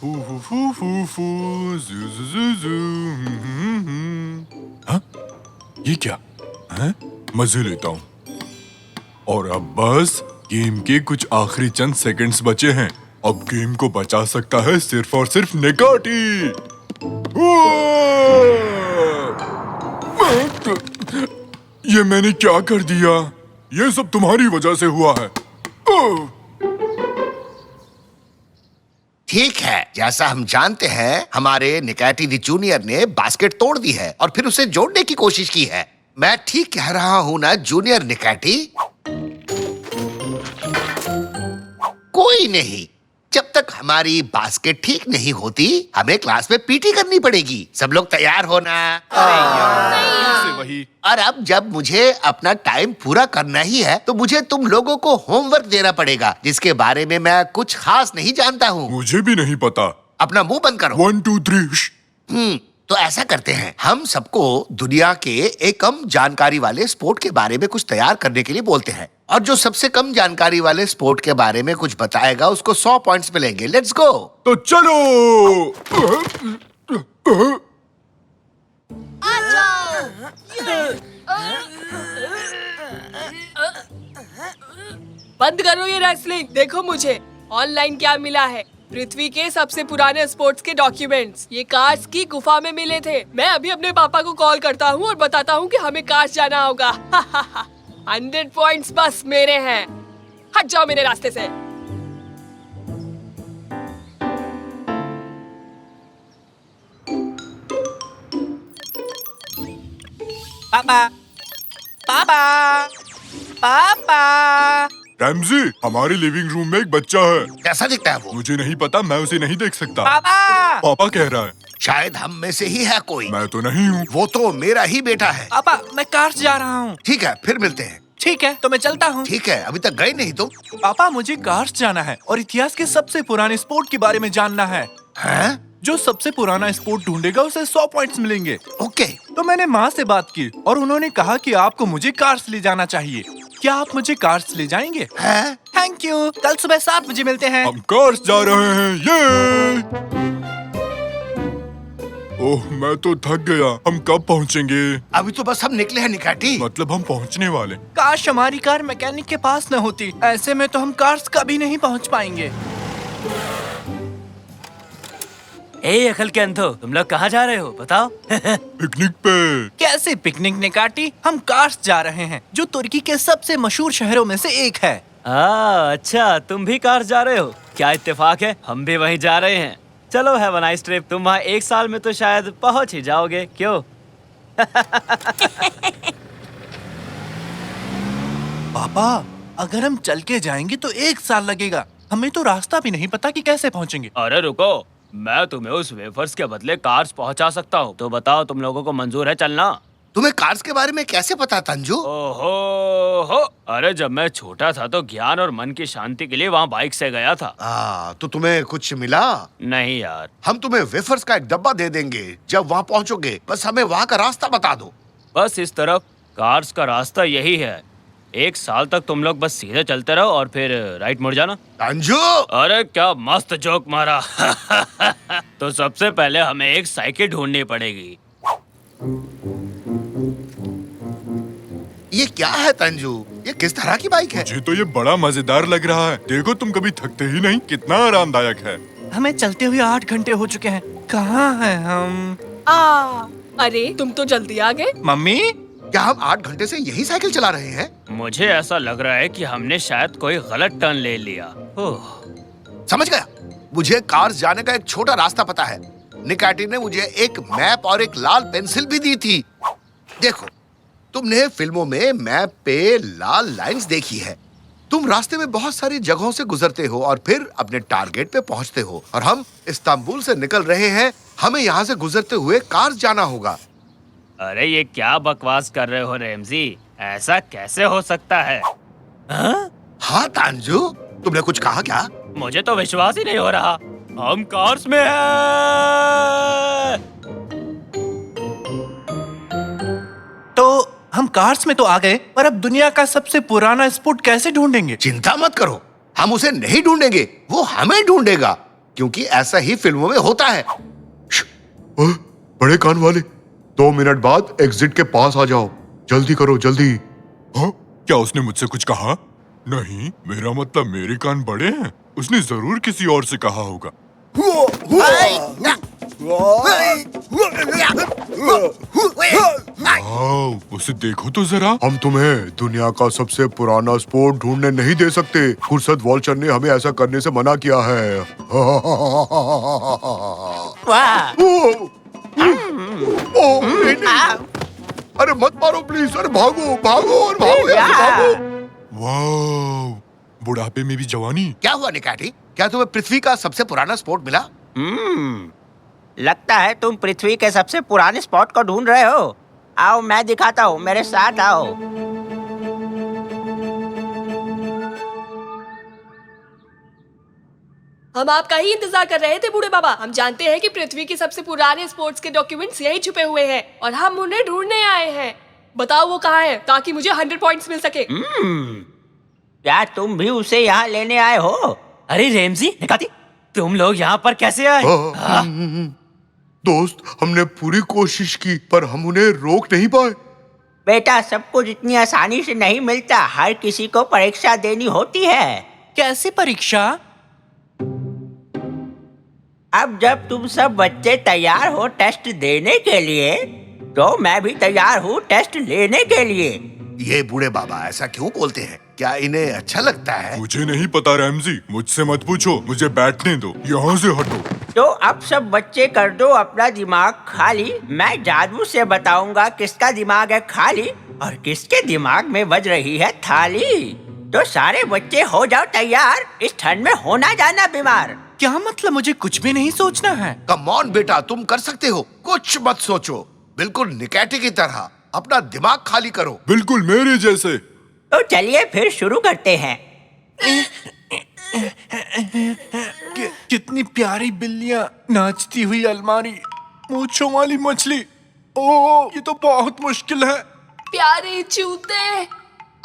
फू फू फू फू फू जू जू जू जू हाँ? ये क्या है? मजे लेता हूँ। और अब बस गेम के कुछ आखिरी चंद सेकंड्स बचे हैं। अब गेम को बचा सकता है सिर्फ और सिर्फ निकाटी। ये मैंने क्या कर दिया? ये सब तुम्हारी वजह से हुआ है। ठीक है, जैसा हम जानते हैं हमारे निकाटी दी जूनियर ने बास्केट तोड़ दी है और फिर उसे जोड़ने की कोशिश की है। मैं ठीक कह रहा हूँ ना जूनियर निकाटी? कोई नहीं, जब तक हमारी बास्केट ठीक नहीं होती हमें क्लास में पीटी करनी पड़ेगी। सब लोग तैयार होना। वही। और अब जब मुझे अपना टाइम पूरा करना ही है तो मुझे तुम लोगों को होमवर्क देना पड़ेगा जिसके बारे में मैं कुछ खास नहीं जानता हूँ। मुझे भी नहीं पता। अपना मुंह बंद करो। 1 2 3। तो ऐसा करते हैं, हम सबको दुनिया के एक कम जानकारी वाले स्पोर्ट के बारे में कुछ तैयार करने के लिए बोलते हैं और जो सबसे कम जानकारी वाले स्पोर्ट के बारे में कुछ बताएगा उसको 100 पॉइंट्स मिलेंगे। Let's go. तो चलो। बंद करो ये रेसलिंग। देखो मुझे ऑनलाइन क्या मिला है। पृथ्वी के सबसे पुराने स्पोर्ट्स के डॉक्यूमेंट्स ये कार्स की गुफा में मिले थे। मैं अभी अपने पापा को कॉल करता हूँ और बताता हूँ कि हमें कार्स जाना होगा। 100 पॉइंट्स बस मेरे हैं। हट जाओ मेरे रास्ते से। पापा, पापा, पापा। रैमजी, हमारे लिविंग रूम में एक बच्चा है। कैसा दिखता है वो? मुझे नहीं पता, मैं उसे नहीं देख सकता। पापा, पापा कह रहा है। शायद हम में से ही है कोई। मैं तो नहीं हूँ। वो तो मेरा ही बेटा है। पापा, मैं कार्स जा रहा हूँ। ठीक है, फिर मिलते हैं। ठीक है, तो मैं चलता हूँ। ठीक है, अभी तक गए नहीं तुम? पापा, मुझे कार्स जाना है और इतिहास के सबसे पुराने स्पोर्ट के बारे में जानना है। हैं? जो सबसे पुराना स्पोर्ट ढूंढेगा उसे 100 पॉइंट्स मिलेंगे। ओके। तो मैंने माँ से बात की और उन्होंने कहा कि आपको मुझे कार्स ले जाना चाहिए। क्या आप मुझे कार्स ले जाएंगे? हैं? Thank you. कल सुबह 7 बजे मिलते हैं। हम कार्स जा रहे हैं। ये ओह, मैं तो थक गया। हम कब पहुँचेंगे? अभी तो बस हम निकले हैं निकाटी। मतलब हम पहुँचने वाले। काश हमारी कार मैकेनिक के पास न होती। ऐसे में तो हम कार्स कभी नहीं पहुँच पाएंगे। ए अकल के अंधो, तुम लोग कहाँ जा रहे हो बताओ? पिकनिक पे। कैसे पिकनिक निकाटी? हम कार्स जा रहे हैं जो तुर्की के सबसे मशहूर शहरों में से एक है। अच्छा, तुम भी कार्स जा रहे हो? क्या इत्तेफाक है, हम भी वहीं जा रहे हैं। चलो हैव अ नाइस ट्रिप। तुम वहाँ 1 साल में तो शायद पहुँच ही जाओगे, क्यों? पापा, अगर हम चल के जाएंगे तो 1 साल लगेगा। हमें तो रास्ता भी नहीं पता कि कैसे पहुँचेंगे। अरे रुको, मैं तुम्हें उस वेफर्स के बदले कार्स पहुंचा सकता हूँ। तो बताओ, तुम लोगों को मंजूर है चलना? तुम्हें कार्स के बारे में कैसे पता तंजू? ओहो हो, अरे जब मैं छोटा था तो ज्ञान और मन की शांति के लिए वहाँ बाइक से गया था। तो तुम्हें कुछ मिला? नहीं यार। हम तुम्हें वेफर्स का एक डब्बा दे देंगे जब वहाँ पहुँचोगे। बस हमें वहाँ का रास्ता बता दो। बस इस तरफ कार्स का रास्ता यही है। 1 साल तक तुम लोग बस सीधे चलते रहो और फिर राइट मुड़ जाना। तंजू! अरे क्या मस्त जोक मारा। तो सबसे पहले हमें एक साइकिल ढूंढनी पड़ेगी। ये क्या है तंजू? ये किस तरह की बाइक है? मुझे तो ये बड़ा मजेदार लग रहा है। देखो, तुम कभी थकते ही नहीं। कितना आरामदायक है। हमें चलते हुए 8 घंटे हो चुके हैं। कहाँ हैं हम? अरे तुम तो जल्दी आ गए। मम्मी, क्या हम 8 घंटे से यही साइकिल चला रहे हैं? मुझे ऐसा लग रहा है कि हमने शायद कोई गलत टर्न ले लिया। समझ गया। मुझे कार्स जाने का एक छोटा रास्ता पता है। निकाटी ने मुझे एक मैप और एक लाल पेंसिल भी दी थी। देखो, तुमने फिल्मों में मैप पे लाल लाइंस देखी है। तुम रास्ते में बहुत सारी जगहों से गुजरते हो और फिर अपने टारगेट पे पहुंचते हो। और हम इस्तांबुल से निकल रहे हैं। हमें यहाँ से गुजरते हुए कार्स जाना होगा। अरे ये क्या बकवास कर रहे हो रैमजी? ऐसा कैसे हो सकता है? हाँ तांजू, तुमने कुछ कहा क्या? मुझे तो विश्वास ही नहीं हो रहा। हम कार्स में हैं। तो हम कार्स में तो आ गए, पर अब दुनिया का सबसे पुराना स्पोर्ट कैसे ढूंढेंगे? चिंता मत करो, हम उसे नहीं ढूंढेंगे, वो हमें ढूंढेगा। क्योंकि ऐसा ही फिल्मों में होता है। ओए, बड़े कान वाले, 2 मिनट बाद एग्जिट के पास आ जाओ। जल्दी करो, जल्दी। हाँ? क्या उसने मुझसे कुछ कहा? नहीं, मेरा मतलब मेरे कान बड़े हैं। उसने जरूर किसी और से कहा होगा। वाओ, उसे देखो तो जरा। हम तुम्हें दुनिया का सबसे पुराना स्पोर्ट ढूंढने नहीं दे सकते। फुर्सत वॉल्चर ने हमें ऐसा करने से मना किया है। वाह! नहीं, नहीं। अरे मत मारो प्लीज। अरे भागो भागो और भागो यार, भागो। वाओ, बुढ़ापे में भी जवानी। क्या हुआ निकाटी? क्या तुम्हें पृथ्वी का सबसे पुराना स्पोर्ट मिला? लगता है तुम पृथ्वी के सबसे पुराने स्पॉट को ढूंढ रहे हो। आओ मैं दिखाता हूँ, मेरे साथ आओ। हम आपका ही इंतजार कर रहे थे बूढ़े बाबा। हम जानते हैं कि पृथ्वी के सबसे पुराने स्पोर्ट्स के डॉक्यूमेंट्स यही छुपे हुए हैं और हम उन्हें ढूंढने आए हैं। बताओ वो कहाँ है, ताकि मुझे 100 पॉइंट्स मिल सके। क्या तुम भी उसे यहाँ लेने आए हो? अरे रेमजी, निकाती, तुम लोग यहाँ पर कैसे आए? दोस्त, हमने पूरी कोशिश की पर हम उन्हें रोक नहीं पाए। बेटा, सब कुछ इतनी आसानी से नहीं मिलता। हर किसी को परीक्षा देनी होती है। कैसी परीक्षा? अब जब तुम सब बच्चे तैयार हो टेस्ट देने के लिए, तो मैं भी तैयार हूँ टेस्ट लेने के लिए। ये बूढ़े बाबा ऐसा क्यों बोलते हैं? क्या इन्हें अच्छा लगता है? मुझे नहीं पता रैमजी, मुझसे मत पूछो। मुझे बैठने दो, यहाँ से हटो। तो अब सब बच्चे कर दो अपना दिमाग खाली। मैं जादू से बताऊंगा किसका दिमाग है खाली और किसके दिमाग में बज रही है थाली। तो सारे बच्चे हो जाओ तैयार, इस ठंड में होना जाना बीमार। क्या मतलब? मुझे कुछ भी नहीं सोचना है। कम ऑन बेटा, तुम कर सकते हो। कुछ मत सोचो, बिल्कुल निकैटी की तरह अपना दिमाग खाली करो। बिल्कुल मेरे जैसे। तो चलिए फिर शुरू करते हैं। कितनी प्यारी बिल्लियां, नाचती हुई अलमारी, मूंछों वाली मछली। ओह, ये तो बहुत मुश्किल है। प्यारे जूते,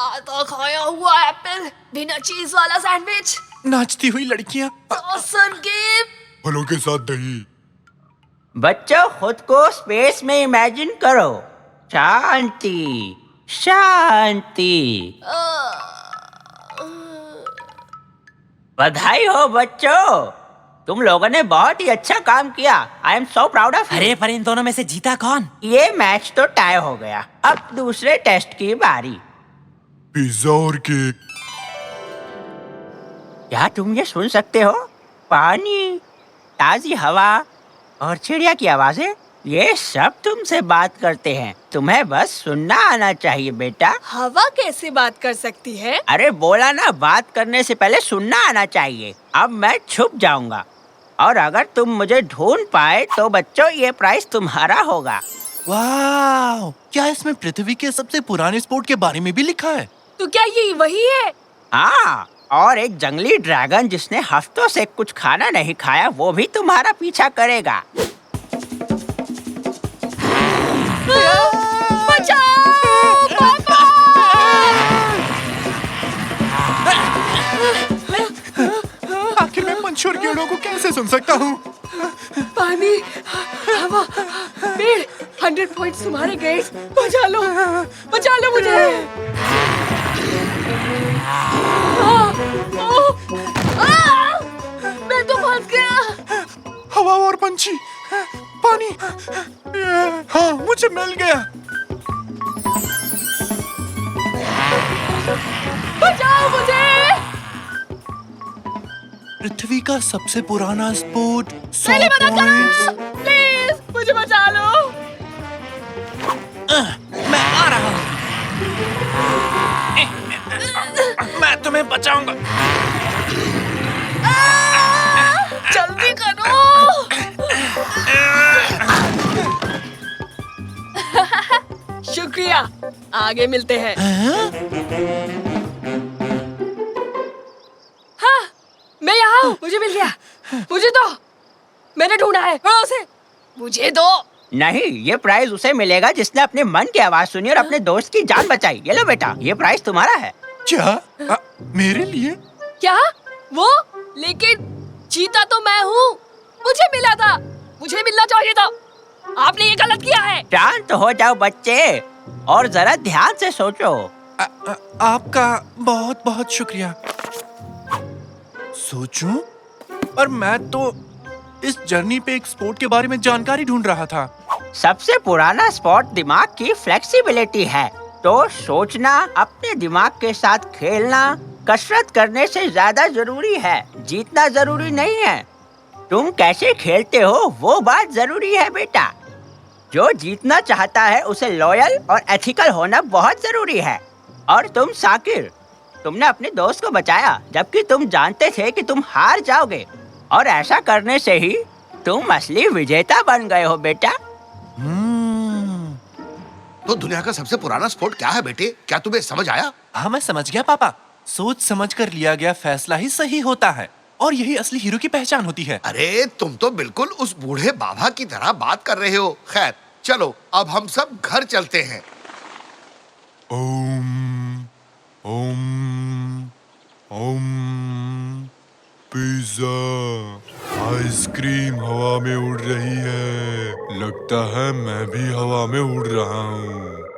आधा खाया हुआ एप्पल, बिना चीज वाला सैंडविच, नाचती हुई लड़कियां। Saucer game. फलों के साथ दही। बच्चों, खुद को स्पेस में इमेजिन करो। शांति शांति। बधाई हो बच्चों, तुम लोगों ने बहुत ही अच्छा काम किया। I am so proud of. अरे पर इन दोनों में से जीता कौन? ये मैच तो टाई हो गया। अब दूसरे टेस्ट की बारी। पिज्जा और केक। क्या तुम ये सुन सकते हो? पानी, ताजी हवा और चिड़िया की आवाजें, ये सब तुमसे बात करते हैं। तुम्हें बस सुनना आना चाहिए बेटा। हवा कैसे बात कर सकती है? अरे बोला ना, बात करने से पहले सुनना आना चाहिए। अब मैं छुप जाऊंगा और अगर तुम मुझे ढूंढ पाए तो बच्चों ये प्राइस तुम्हारा होगा। वाह! क्या इसमें पृथ्वी के सबसे पुराने स्पोर्ट के बारे में भी लिखा है? तो क्या ये वही है? हाँ, और एक जंगली ड्रैगन जिसने हफ्तों से कुछ खाना नहीं खाया, वो भी तुम्हारा पीछा करेगा। बचाओ पापा! आखिर मैं पंछी और कीड़ों को कैसे सुन सकता हूँ? पानी, हवा, पेड़, 100 पॉइंट्स तुम्हारे गए। बचा लो मुझे। मैं तो फंस गया। हवा और पंछी, पानी। हाँ, मुझे मिल गया। बचाओ मुझे। पृथ्वी का सबसे पुराना स्पोर्ट 100 पहले मदद पॉइंट्स। करो, प्लीज मुझे बचा लो। मैं आ रहा हूँ। मैं तुम्हें बचाऊंगा। जल्दी करो। शुक्रिया, आगे मिलते हैं। हाँ, मैं यहाँ हूँ। मुझे मिल गया। मुझे दो, मैंने ढूंढा है। करो उसे, मुझे दो। नहीं, ये प्राइज उसे मिलेगा जिसने अपने मन की आवाज सुनी और अपने दोस्त की जान बचाई। ये लो बेटा, ये प्राइज तुम्हारा है। क्या? मेरे लिए? क्या? वो? लेकिन जीता तो मैं हूँ, मुझे मिला था, मुझे मिलना चाहिए था। आपने ये गलत किया है। शांत हो जाओ बच्चे और जरा ध्यान से सोचो। आपका बहुत बहुत शुक्रिया। सोचूं? और मैं तो इस जर्नी पे एक स्पोर्ट के बारे में जानकारी ढूंढ रहा था। सबसे पुराना स्पोर्ट दिमाग की फ्लेक्सिबिलिटी है, तो सोचना, अपने दिमाग के साथ खेलना कसरत करने से ज्यादा जरूरी है, जीतना जरूरी नहीं है। तुम कैसे खेलते हो वो बात जरूरी है बेटा। जो जीतना चाहता है उसे लॉयल और एथिकल होना बहुत जरूरी है। और तुम साकिर, तुमने अपने दोस्त को बचाया जबकि तुम जानते थे कि तुम हार जाओगे, और ऐसा करने से ही तुम असली विजेता बन गए हो बेटा। तो दुनिया का सबसे पुराना स्पोर्ट क्या है बेटे? क्या तुम्हें समझ आया? हाँ, मैं समझ गया पापा। सोच समझ कर लिया गया फैसला ही सही होता है, और यही असली हीरो की पहचान होती है। अरे तुम तो बिल्कुल उस बूढ़े बाबा की तरह बात कर रहे हो। खैर चलो, अब हम सब घर चलते हैं। ओम ओम ओम। पिज्जा, आइसक्रीम हवा में उड़ रही है। लगता है मैं भी हवा में उड़ रहा हूँ।